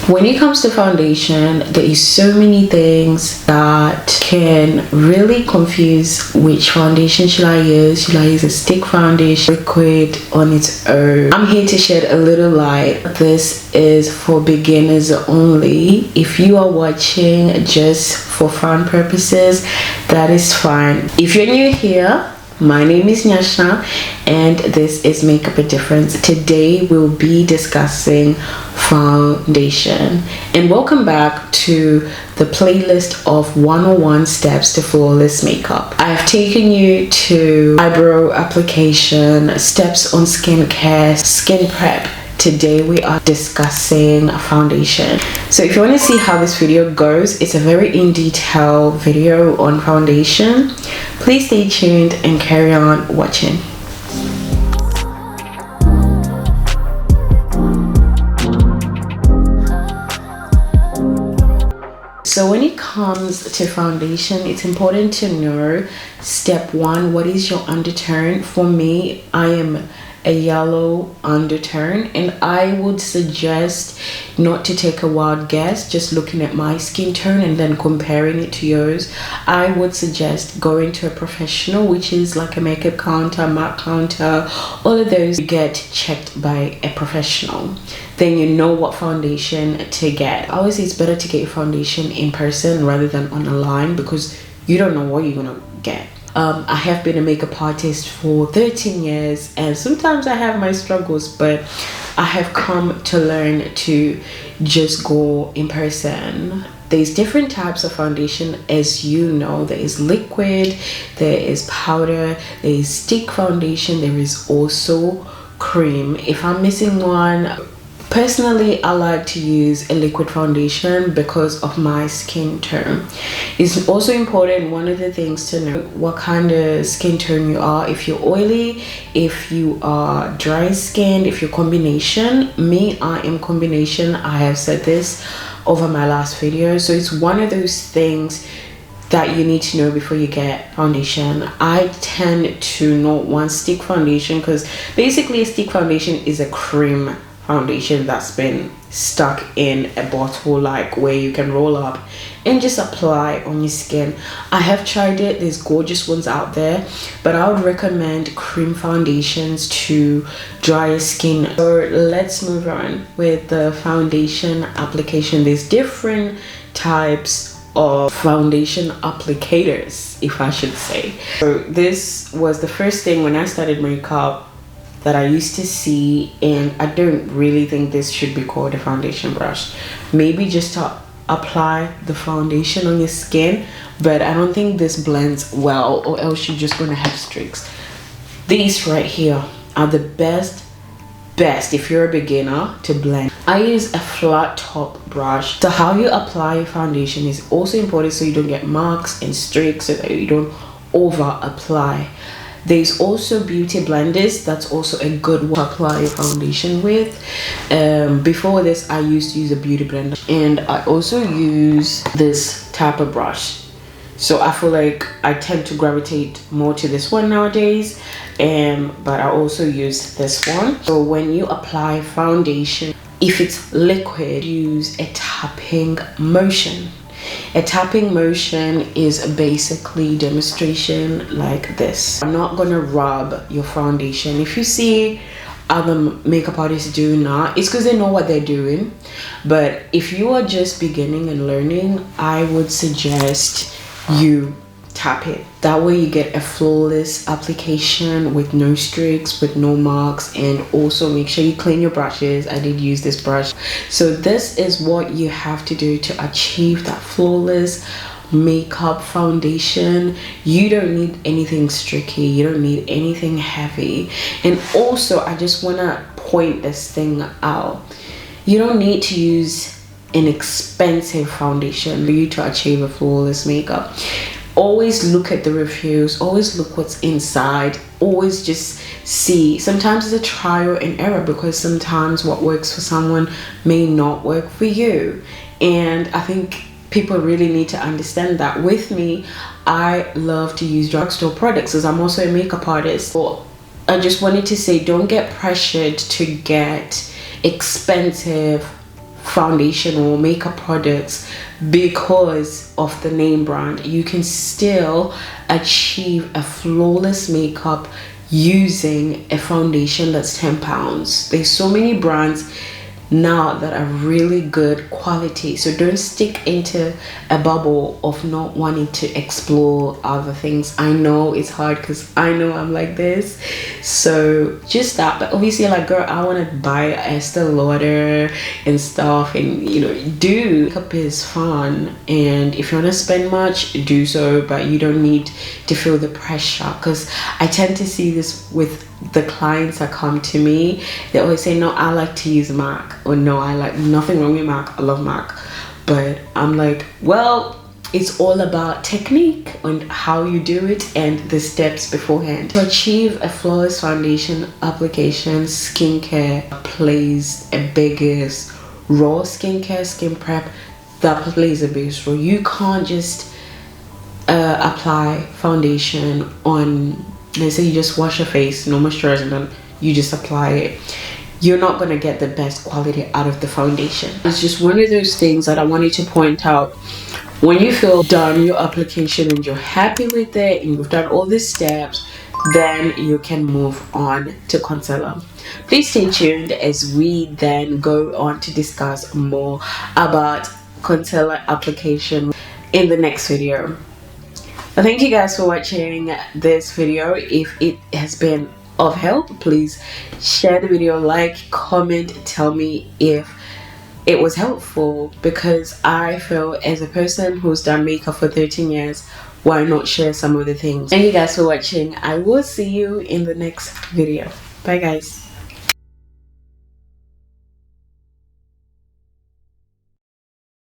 When it comes to foundation, there is so many things that can really confuse which foundation should I use. Should I use a stick foundation, liquid on its own? I'm here to shed a little light. This is for beginners only. If you are watching just for fun purposes, that is fine. If you're new here, my name is Nyasha and this is Makeup a Difference. Today we'll be discussing foundation, and welcome back to the playlist of 101 steps to flawless makeup. I have taken you to eyebrow application, steps on skincare, skin prep. Today we are discussing foundation. So if you want to see how this video goes, it's a very in detail video on foundation. Please stay tuned and carry on watching. So when it comes to foundation, it's important to know step one, what is your undertone? For me, I am a yellow undertone, and I would suggest not to take a wild guess just looking at my skin tone and then comparing it to yours. I would suggest going to a professional, which is like a makeup counter, MAC counter, all of those get checked by a professional. Then you know what foundation to get. I always say it's better to get your foundation in person rather than on a line, because you don't know what you're gonna get. I have been a makeup artist for 13 years and sometimes I have my struggles, but I have come to learn to just go in person. There's different types of foundation, as you know. There is liquid, there is powder, there is stick foundation, there is also cream. If I'm missing one, personally, I like to use a liquid foundation because of my skin tone. It's also important, one of the things to know, what kind of skin tone you are. If you're oily, if you are dry skinned, if you're combination. Me, I am combination. I have said this over my last video. So it's one of those things that you need to know before you get foundation. I tend to not want stick foundation because basically a stick foundation is a cream foundation that's been stuck in a bottle, like where you can roll up and just apply on your skin. I have tried it, there's gorgeous ones out there, but I would recommend cream foundations to drier skin. So let's move on with the foundation application. There's different types of foundation applicators, if I should say. So this was the first thing when I started makeup that I used to see, and I don't really think this should be called a foundation brush. Maybe just to apply the foundation on your skin, but I don't think this blends well, or else you're just gonna have streaks. These right here are the best if you're a beginner to blend. I use a flat top brush. So how you apply your foundation is also important, so you don't get marks and streaks, so that you don't over apply. There's also beauty blenders. That's also a good one to apply your foundation with. Before this, I used to use a beauty blender, and I also use this type of brush. So I feel like I tend to gravitate more to this one nowadays, but I also use this one. So when you apply foundation, if it's liquid, use a tapping motion. A tapping motion is basically demonstration like this. I'm not gonna rub your foundation. If you see other makeup artists doing that, it's because they know what they're doing. But if you are just beginning and learning, I would suggest you tap it. That way you get a flawless application with no streaks, with no marks, and also make sure you clean your brushes. I did use this brush. So this is what you have to do to achieve that flawless makeup foundation. You don't need anything streaky, you don't need anything heavy. And also, I just want to point this thing out. You don't need to use an expensive foundation for you to achieve a flawless makeup. Always look at the reviews, always look what's inside, always just see. Sometimes it's a trial and error, because sometimes what works for someone may not work for you. And I think people really need to understand that. With me, I love to use drugstore products as I'm also a makeup artist. So I just wanted to say, don't get pressured to get expensive foundation or makeup products because of the name brand, you can still achieve a flawless makeup using a foundation that's £10. There's so many brands now that are really good quality, so don't stick into a bubble of not wanting to explore other things. I know it's hard because I know I'm like this, so just that. But obviously, like, girl, I want to buy Estee Lauder and stuff, and you know, do makeup is fun, and if you want to spend much, do so, but you don't need to feel the pressure, because I tend to see this with the clients that come to me. They always say, no, I like to use MAC, or no, I like, nothing wrong with MAC, I love MAC. But I'm like, well, it's all about technique and how you do it and the steps beforehand. To achieve a flawless foundation application, skincare plays a biggest role. Skincare, skin prep, that plays a biggest role. You can't just apply foundation on, let's say you just wash your face, no moisturizer, and then you just apply it. You're not going to get the best quality out of the foundation. It's just one of those things that I wanted to point out. When you feel done your application and you're happy with it and you've done all these steps, then you can move on to concealer. Please stay tuned as we then go on to discuss more about concealer application in the next video. Thank you guys for watching this video. If it has been of help, please share the video, like, comment, tell me if it was helpful, because I feel as a person who's done makeup for 13 years, why not share some of the things. Thank you guys for watching. I will see you in the next video. Bye guys.